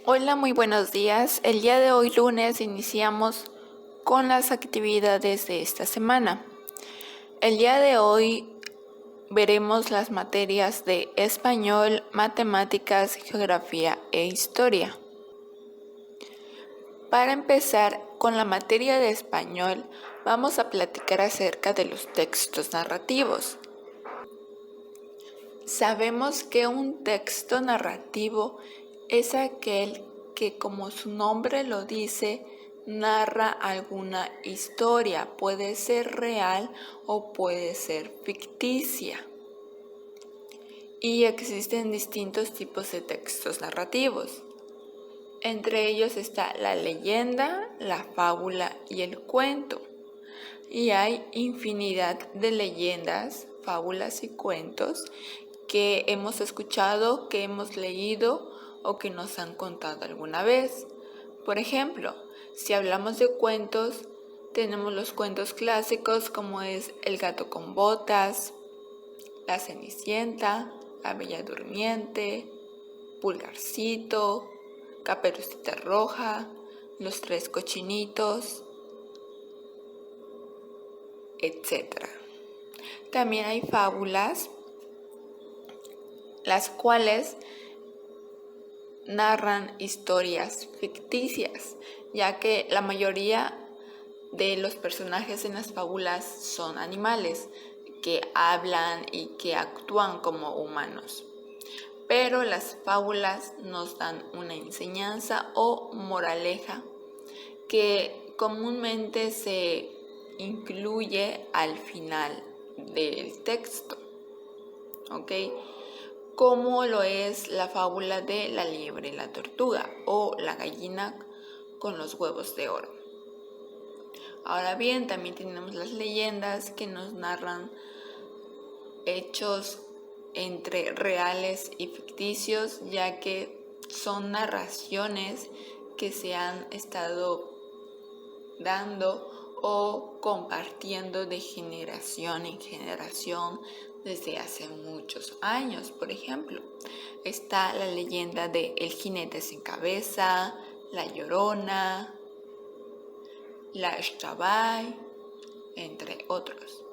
Hola, muy buenos días. El día de hoy, lunes, iniciamos con las actividades de esta semana. El día de hoy veremos las materias de español, matemáticas, geografía e historia. Para empezar con la materia de español, vamos a platicar acerca de los textos narrativos. Sabemos que un texto narrativo es aquel que, como su nombre lo dice, narra alguna historia, puede ser real o puede ser ficticia. Y existen distintos tipos de textos narrativos. Entre ellos está la leyenda, la fábula y el cuento. Y hay infinidad de leyendas, fábulas y cuentos que hemos escuchado, que hemos leído o que nos han contado alguna vez. Por ejemplo, si hablamos de cuentos, tenemos los cuentos clásicos como es El gato con botas, La Cenicienta, La Bella Durmiente, Pulgarcito, Caperucita Roja, Los Tres Cochinitos, etc. También hay fábulas, las cuales narran historias ficticias, ya que la mayoría de los personajes en las fábulas son animales que hablan y que actúan como humanos. Pero las fábulas nos dan una enseñanza o moraleja que comúnmente se incluye al final del texto, ¿ok? Como lo es la fábula de la liebre y la tortuga o la gallina con los huevos de oro. Ahora bien, también tenemos las leyendas que nos narran hechos entre reales y ficticios, ya que son narraciones que se han estado dando o compartiendo de generación en generación desde hace muchos años. Por ejemplo, está la leyenda de El jinete sin cabeza, La Llorona, La Xtabay, entre otros.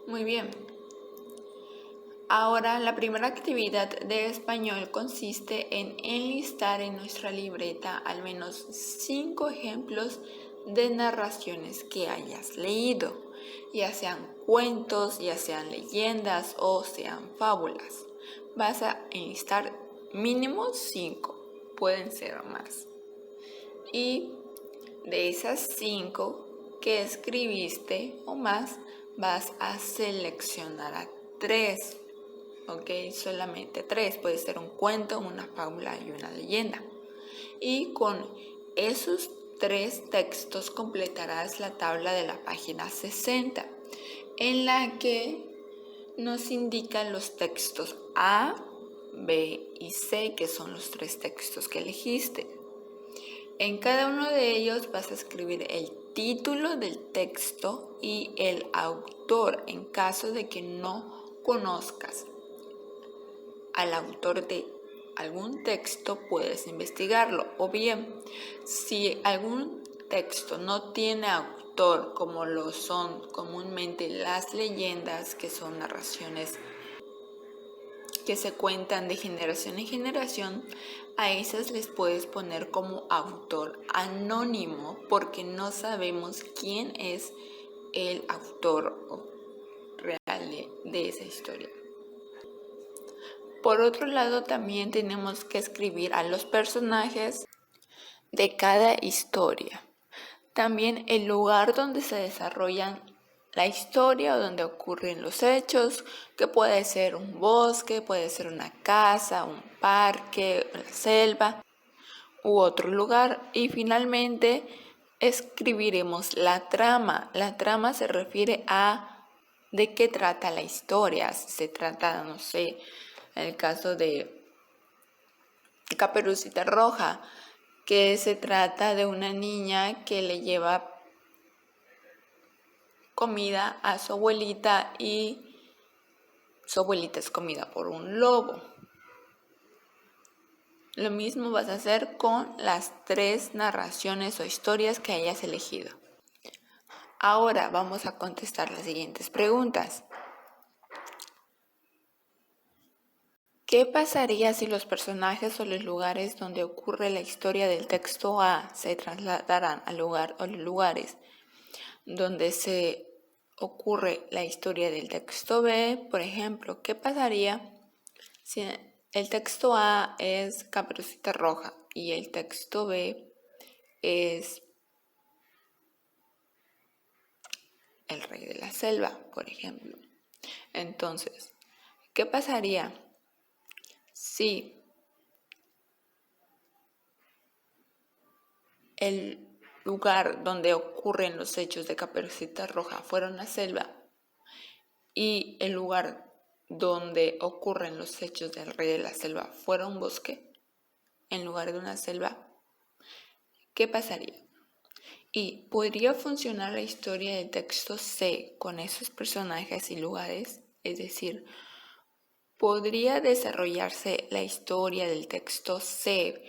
Muy bien. Ahora, la primera actividad de español consiste en enlistar en nuestra libreta al menos 5 ejemplos de narraciones que hayas leído, ya sean cuentos, ya sean leyendas o sean fábulas. Vas a enlistar mínimo 5, pueden ser más. Y de esas 5 que escribiste o más, vas a seleccionar a 3. ¿Ok? Solamente 3, puede ser un cuento, una fábula y una leyenda. Y con esos 3 textos completarás la tabla de la página 60, en la que nos indican los textos A, B y C, que son los 3 textos que elegiste. En cada uno de ellos vas a escribir el título del texto y el autor en caso de que no conozcas al autor de algún texto, puedes investigarlo. O bien, si algún texto no tiene autor, como lo son comúnmente las leyendas, que son narraciones que se cuentan de generación en generación, a esas les puedes poner como autor anónimo, porque no sabemos quién es el autor real de esa historia. Por otro lado, también tenemos que escribir a los personajes de cada historia. También el lugar donde se desarrollan la historia o donde ocurren los hechos, que puede ser un bosque, puede ser una casa, un parque, una selva u otro lugar. Y finalmente escribiremos la trama. La trama se refiere a de qué trata la historia. Si se trata, no sé, en el caso de Caperucita Roja, que se trata de una niña que le lleva comida a su abuelita y su abuelita es comida por un lobo. Lo mismo vas a hacer con las 3 narraciones o historias que hayas elegido. Ahora vamos a contestar las siguientes preguntas. ¿Qué pasaría si los personajes o los lugares donde ocurre la historia del texto A se trasladaran al lugar o los lugares donde se ocurre la historia del texto B? Por ejemplo, ¿qué pasaría si el texto A es Caperucita Roja y el texto B es El Rey de la Selva, por ejemplo? Entonces, ¿qué pasaría si el lugar donde ocurren los hechos de Caperucita Roja fuera una selva y el lugar donde ocurren los hechos del Rey de la Selva fuera un bosque en lugar de una selva? ¿Qué pasaría? ¿Y podría funcionar la historia del texto C con esos personajes y lugares? Es decir, ¿podría desarrollarse la historia del texto C,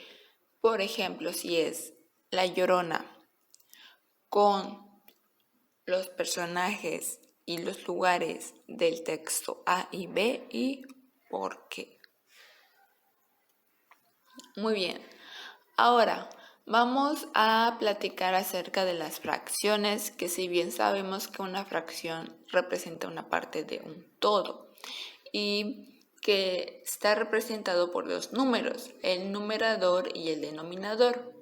por ejemplo, si es La Llorona, con los personajes y los lugares del texto A y B, y por qué? Muy bien, ahora vamos a platicar acerca de las fracciones, que si bien sabemos que una fracción representa una parte de un todo y que está representado por 2 números, el numerador y el denominador.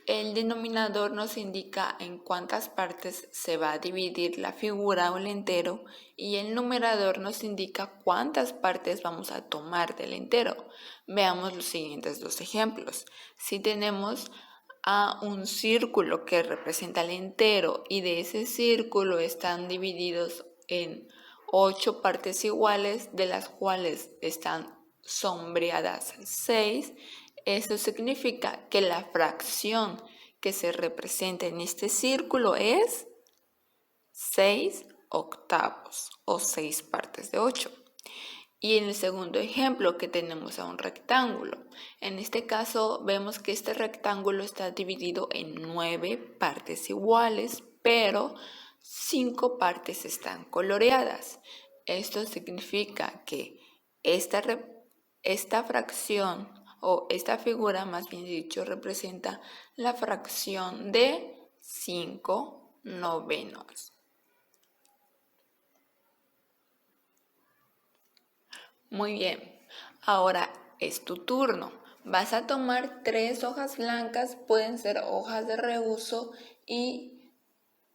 El denominador nos indica en cuántas partes se va a dividir la figura o el entero, y el numerador nos indica cuántas partes vamos a tomar del entero. Veamos los siguientes 2 ejemplos. Si tenemos a un círculo que representa el entero y de ese círculo están divididos en 8 partes iguales, de las cuales están sombreadas 6, eso significa que la fracción que se representa en este círculo es 6 octavos o 6 partes de 8. Y en el segundo ejemplo que tenemos a un rectángulo. En este caso vemos que este rectángulo está dividido en 9 partes iguales, pero 5 partes están coloreadas. Esto significa que esta fracción o esta figura, más bien dicho, representa la fracción de 5 novenos. Muy bien, ahora es tu turno. Vas a tomar 3 hojas blancas, pueden ser hojas de reuso, y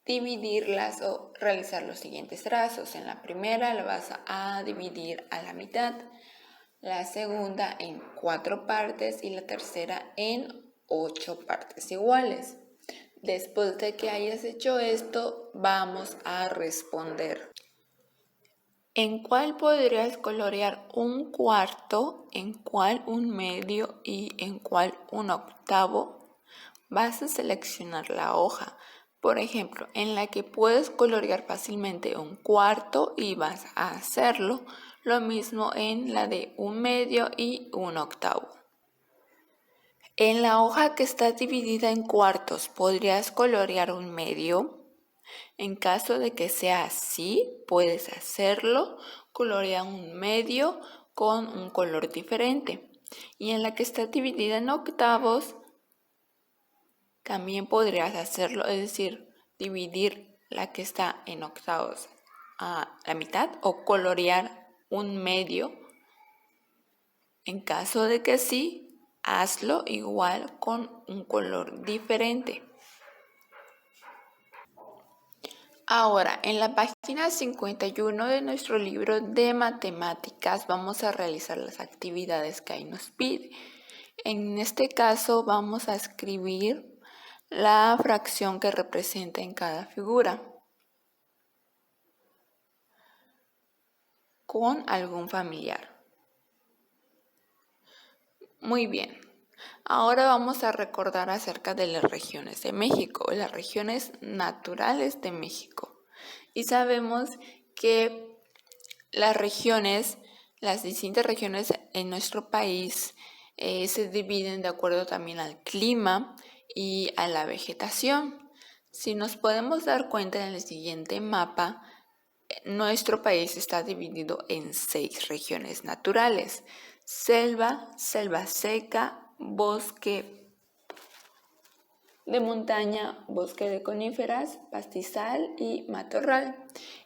dividirlas o realizar los siguientes trazos. En la primera la vas a dividir a la mitad, la segunda en 4 partes y la tercera en 8 partes iguales. Después de que hayas hecho esto, vamos a responder. ¿En cuál podrías colorear un cuarto, en cuál un medio y en cuál un octavo? Vas a seleccionar la hoja, por ejemplo, en la que puedes colorear fácilmente un cuarto, y vas a hacerlo. Lo mismo en la de un medio y un octavo. En la hoja que está dividida en cuartos, ¿podrías colorear un medio? En caso de que sea así, puedes hacerlo, colorea un medio con un color diferente. Y en la que está dividida en octavos, también podrías hacerlo, es decir, dividir la que está en octavos a la mitad o colorear un medio. En caso de que sí, hazlo igual con un color diferente. Ahora, en la página 51 de nuestro libro de matemáticas vamos a realizar las actividades que ahí nos pide. En este caso vamos a escribir la fracción que representa en cada figura con algún familiar. Muy bien. Ahora vamos a recordar acerca de las regiones de México, las regiones naturales de México. Y sabemos que las distintas regiones en nuestro país Se dividen de acuerdo también al clima y a la vegetación. Si nos podemos dar cuenta en el siguiente mapa, nuestro país está dividido en 6 regiones naturales: selva, selva seca, bosque de montaña, bosque de coníferas, pastizal y matorral.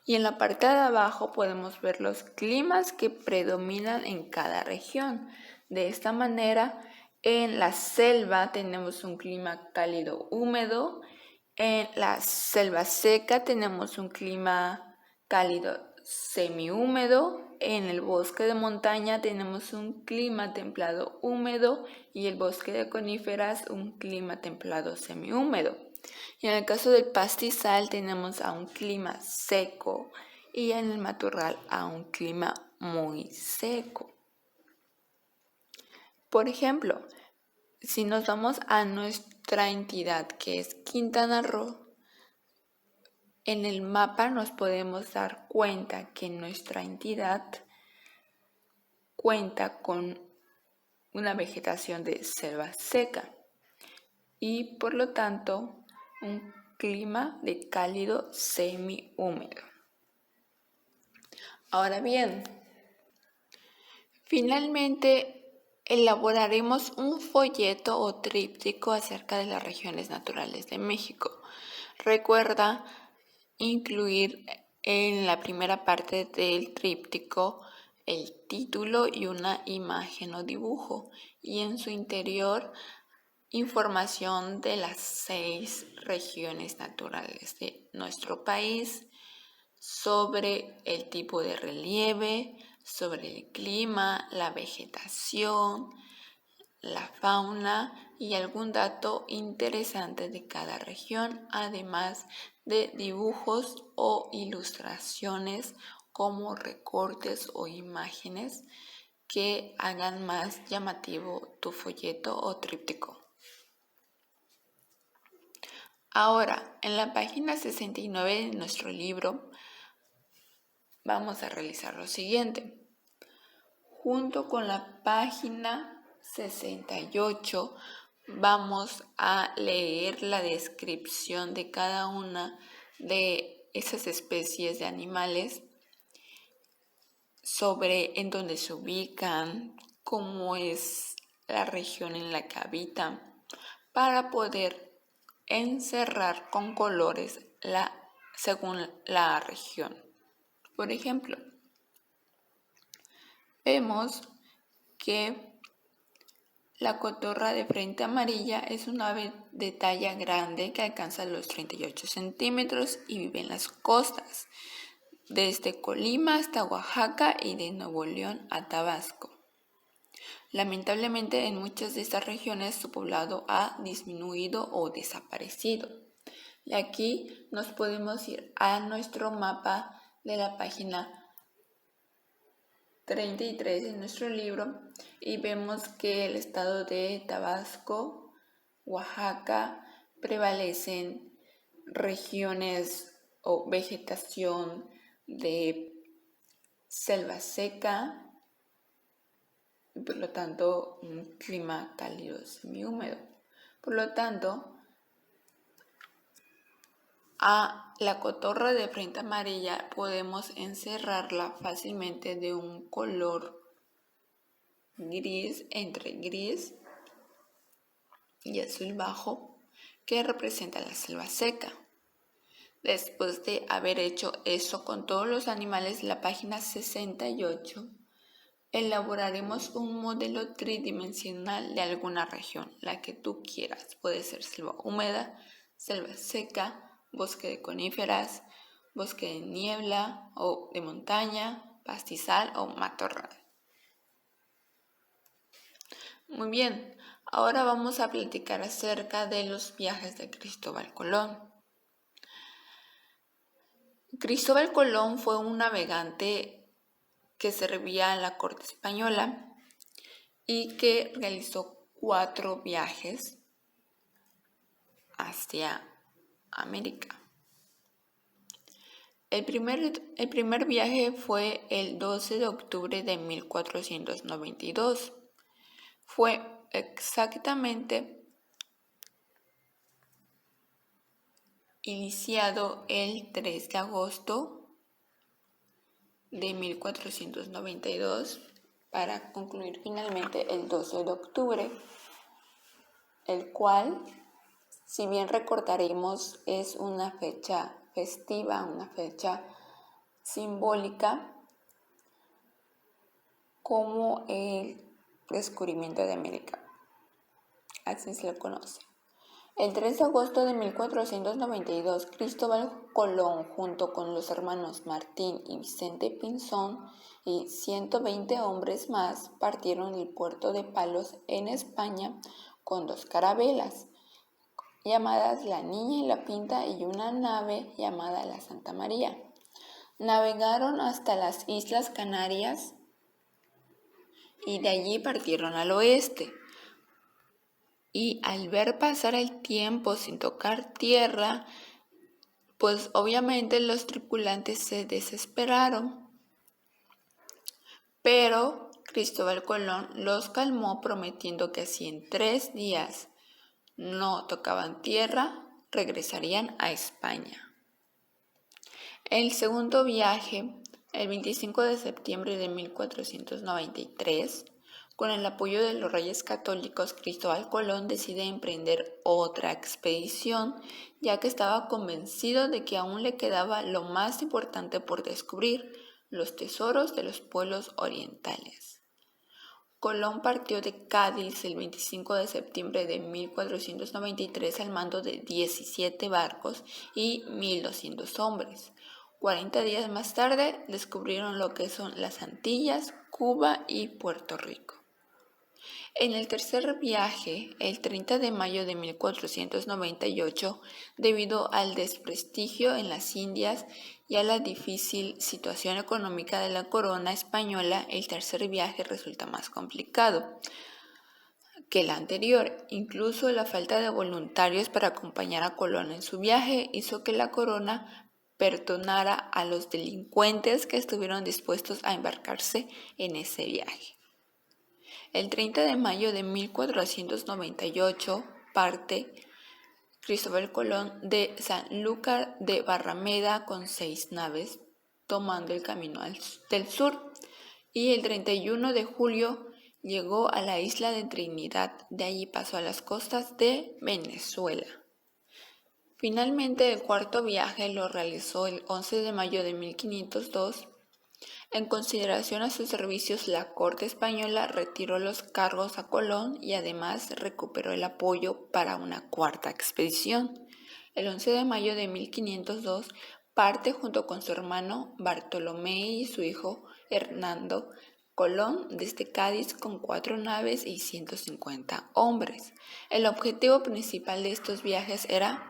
Y en la parte de abajo podemos ver los climas que predominan en cada región. De esta manera, en la selva tenemos un clima cálido húmedo, en la selva seca tenemos un clima cálido semihúmedo, en el bosque de montaña tenemos un clima templado húmedo y el bosque de coníferas un clima templado semihúmedo. Y en el caso del pastizal tenemos a un clima seco y en el matorral a un clima muy seco. Por ejemplo, si nos vamos a nuestra entidad, que es Quintana Roo, en el mapa nos podemos dar cuenta que nuestra entidad cuenta con una vegetación de selva seca y por lo tanto un clima de cálido semihúmedo. Ahora bien, finalmente elaboraremos un folleto o tríptico acerca de las regiones naturales de México. Recuerda incluir en la primera parte del tríptico el título y una imagen o dibujo, y en su interior información de las 6 regiones naturales de nuestro país, sobre el tipo de relieve, sobre el clima, la vegetación, la fauna y algún dato interesante de cada región, además de dibujos o ilustraciones como recortes o imágenes que hagan más llamativo tu folleto o tríptico. Ahora, en la página 69 de nuestro libro vamos a realizar lo siguiente. Junto con la página 68 vamos a leer la descripción de cada una de esas especies de animales, sobre en dónde se ubican, cómo es la región en la que habitan, para poder encerrar con colores según la región. Por ejemplo, vemos que la cotorra de frente amarilla es un ave de talla grande que alcanza los 38 centímetros y vive en las costas, desde Colima hasta Oaxaca y de Nuevo León a Tabasco. Lamentablemente, en muchas de estas regiones su poblado ha disminuido o desaparecido. Y aquí nos podemos ir a nuestro mapa de la página 33 en nuestro libro y vemos que el estado de Tabasco, Oaxaca, prevalecen regiones o vegetación de selva seca y por lo tanto un clima cálido semihúmedo. Por lo tanto, a la cotorra de frente amarilla podemos encerrarla fácilmente de un color gris, entre gris y azul bajo, que representa la selva seca. Después de haber hecho eso con todos los animales de la página 68, elaboraremos un modelo tridimensional de alguna región, la que tú quieras. Puede ser selva húmeda, selva seca, bosque de coníferas, bosque de niebla o de montaña, pastizal o matorral. Muy bien, ahora vamos a platicar acerca de los viajes de Cristóbal Colón. Cristóbal Colón fue un navegante que servía a la corte española y que realizó 4 viajes hacia América. El primer viaje fue el 12 de octubre de 1492. fue exactamente iniciado el 3 de agosto de 1492 para concluir finalmente el 12 de octubre, el cual, si bien recordaremos, es una fecha festiva, una fecha simbólica como el descubrimiento de América, así se le conoce. El 3 de agosto de 1492, Cristóbal Colón, junto con los hermanos Martín y Vicente Pinzón y 120 hombres más, partieron del puerto de Palos en España con 2 carabelas, llamadas la Niña y la Pinta, y una nave llamada la Santa María. Navegaron hasta las Islas Canarias y de allí partieron al oeste. Y al ver pasar el tiempo sin tocar tierra, pues obviamente los tripulantes se desesperaron. Pero Cristóbal Colón los calmó prometiendo que si en 3 días no tocaban tierra, regresarían a España. El segundo viaje, el 25 de septiembre de 1493, con el apoyo de los Reyes Católicos, Cristóbal Colón decide emprender otra expedición, ya que estaba convencido de que aún le quedaba lo más importante por descubrir: los tesoros de los pueblos orientales. Colón partió de Cádiz el 25 de septiembre de 1493 al mando de 17 barcos y 1.200 hombres. 40 días más tarde descubrieron lo que son las Antillas, Cuba y Puerto Rico. En el tercer viaje, el 30 de mayo de 1498, debido al desprestigio en las Indias y a la difícil situación económica de la corona española, el tercer viaje resulta más complicado que el anterior. Incluso la falta de voluntarios para acompañar a Colón en su viaje hizo que la corona perdonara a los delincuentes que estuvieron dispuestos a embarcarse en ese viaje. El 30 de mayo de 1498 parte Cristóbal Colón de Sanlúcar de Barrameda con 6 naves, tomando el camino del sur, y el 31 de julio llegó a la isla de Trinidad. De allí pasó a las costas de Venezuela. Finalmente, el cuarto viaje lo realizó el 11 de mayo de 1502. En consideración a sus servicios, la corte española retiró los cargos a Colón y además recuperó el apoyo para una cuarta expedición. El 11 de mayo de 1502 parte junto con su hermano Bartolomé y su hijo Hernando Colón desde Cádiz con 4 naves y 150 hombres. El objetivo principal de estos viajes era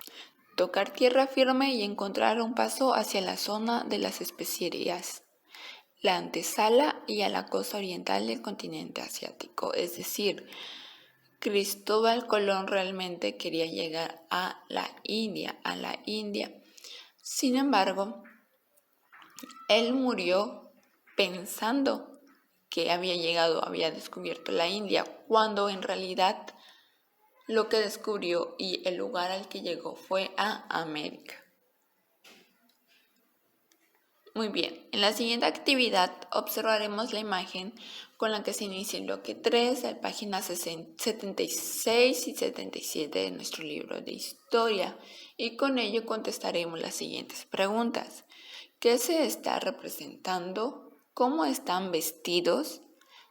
tocar tierra firme y encontrar un paso hacia la zona de las especierías, la antesala y a la costa oriental del continente asiático. Es decir, Cristóbal Colón realmente quería llegar a la India. Sin embargo, él murió pensando que había descubierto la India, cuando en realidad lo que descubrió y el lugar al que llegó fue a América. Muy bien, en la siguiente actividad observaremos la imagen con la que se inicia el bloque 3, en páginas 76 y 77 de nuestro libro de historia, y con ello contestaremos las siguientes preguntas. ¿Qué se está representando? ¿Cómo están vestidos?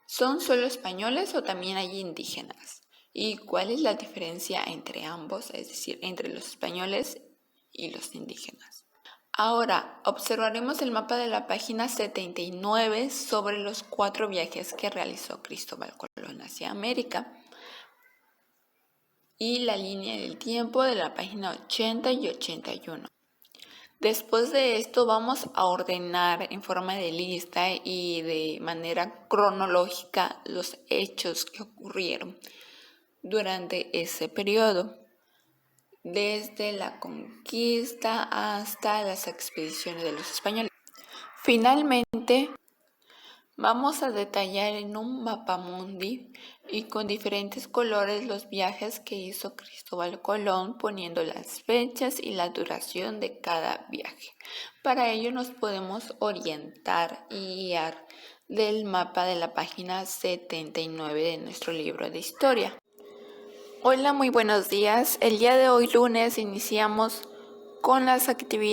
¿Son solo españoles o también hay indígenas? ¿Y cuál es la diferencia entre ambos, es decir, entre los españoles y los indígenas? Ahora observaremos el mapa de la página 79 sobre los 4 viajes que realizó Cristóbal Colón hacia América y la línea del tiempo de la página 80 y 81. Después de esto vamos a ordenar en forma de lista y de manera cronológica los hechos que ocurrieron durante ese periodo, desde la conquista hasta las expediciones de los españoles. Finalmente, Vamos a detallar en un mapamundi y con diferentes colores los viajes que hizo Cristóbal Colón, poniendo las fechas y la duración de cada viaje. Para ello nos podemos orientar y guiar del mapa de la página 79 de nuestro libro de historia. Hola, muy buenos días. El día de hoy lunes iniciamos con las actividades